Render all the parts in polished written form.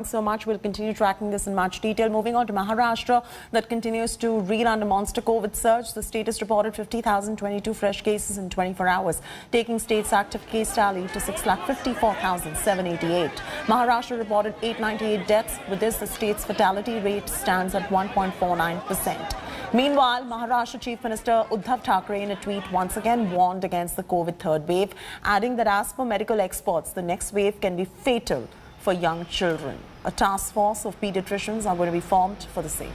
So much. We'll continue tracking this in much detail. Moving on to Maharashtra, that continues to reel under monster COVID surge. The state has reported 50,022 fresh cases in 24 hours, taking state's active case tally to 6,54,788. Maharashtra reported 898 deaths. With this, the state's fatality rate stands at 1.49%. Meanwhile, Maharashtra Chief Minister Uddhav Thackeray in a tweet once again warned against the COVID third wave, adding that as per medical experts, the next wave can be fatal for young children. A task force of pediatricians are going to be formed for the same.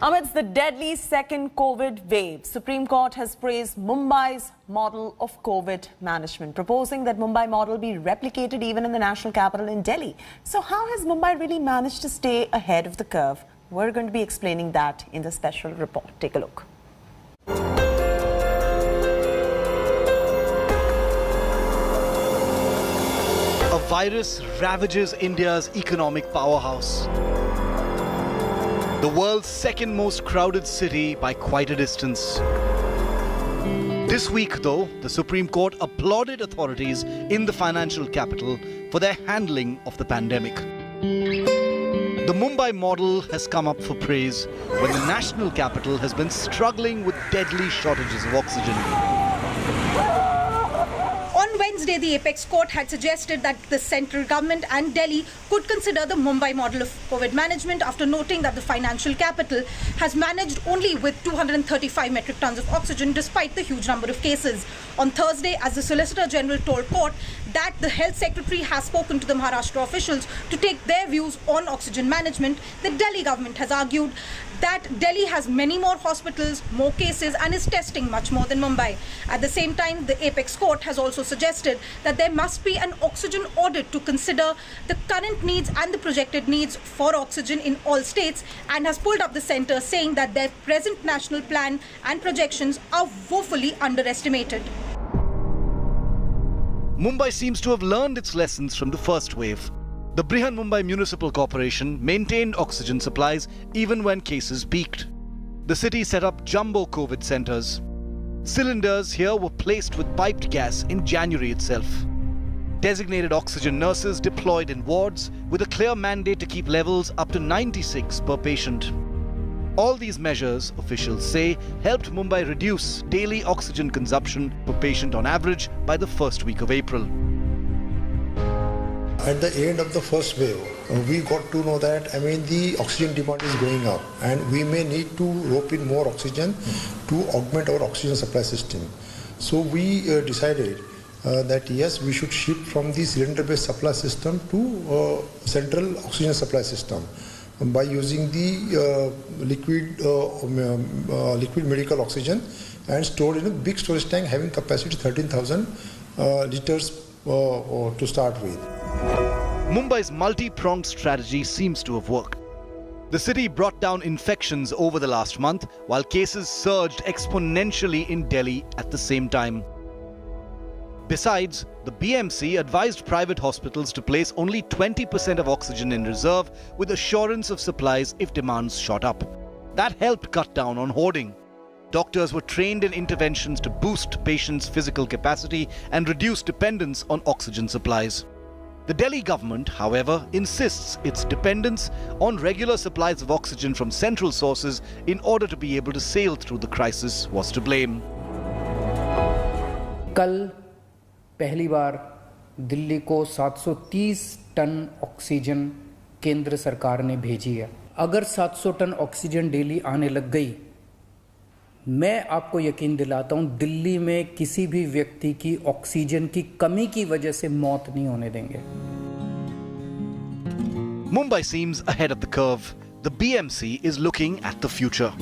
Amidst the deadly second COVID wave, Supreme Court has praised Mumbai's model of COVID management, proposing that Mumbai model be replicated even in the national capital in Delhi. So how has Mumbai really managed to stay ahead of the curve? We're going to be explaining that in the special report. Take a look. A virus ravages India's economic powerhouse. The world's second most crowded city by quite a distance. This week, though, the Supreme Court applauded authorities in the financial capital for their handling of the pandemic. The Mumbai model has come up for praise when the national capital has been struggling with deadly shortages of oxygen. On Wednesday, the Apex Court had suggested that the central government and Delhi could consider the Mumbai model of COVID management after noting that the financial capital has managed only with 235 metric tons of oxygen despite the huge number of cases. On Thursday, as the Solicitor General told court that the Health Secretary has spoken to the Maharashtra officials to take their views on oxygen management, the Delhi government has argued that Delhi has many more hospitals, more cases and is testing much more than Mumbai. At the same time, the Apex Court has also suggested that there must be an oxygen audit to consider the current needs and the projected needs for oxygen in all states, and has pulled up the centre, saying that their present national plan and projections are woefully underestimated. Mumbai seems to have learned its lessons from the first wave. The Brihan Mumbai Municipal Corporation maintained oxygen supplies even when cases peaked. The city set up jumbo COVID centres. Cylinders here were placed with piped gas in January itself. Designated oxygen nurses deployed in wards with a clear mandate to keep levels up to 96 per patient. All these measures, officials say, helped Mumbai reduce daily oxygen consumption per patient on average by the first week of April. At the end of the first wave, we got to know that, the oxygen demand is going up and we may need to rope in more oxygen to augment our oxygen supply system. So we decided that yes, we should shift from the cylinder-based supply system to central oxygen supply system by using the liquid medical oxygen and stored in a big storage tank having capacity 13,000 liters to start with. Mumbai's multi-pronged strategy seems to have worked. The city brought down infections over the last month, while cases surged exponentially in Delhi at the same time. Besides, the BMC advised private hospitals to place only 20% of oxygen in reserve with assurance of supplies if demands shot up. That helped cut down on hoarding. Doctors were trained in interventions to boost patients' physical capacity and reduce dependence on oxygen supplies. The Delhi government, however, insists its dependence on regular supplies of oxygen from central sources in order to be able to sail through the crisis was to blame. कल पहली बार दिल्ली को 730 ton oxygen केंद्र सरकार ने भेजी है। अगर 700 ton oxygen daily आने लग गई, मैं आपको यकीन दिलाता हूं दिल्ली में किसी भी व्यक्ति की ऑक्सीजन की कमी की वजह से मौत नहीं होने देंगे। Mumbai seems ahead of the curve. The BMC is looking at the future.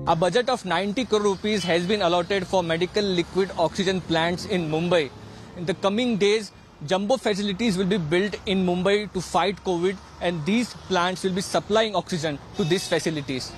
A budget of 90 crore rupees has been allotted for medical liquid oxygen plants in Mumbai. In the coming days, jumbo facilities will be built in Mumbai to fight COVID, and these plants will be supplying oxygen to these facilities.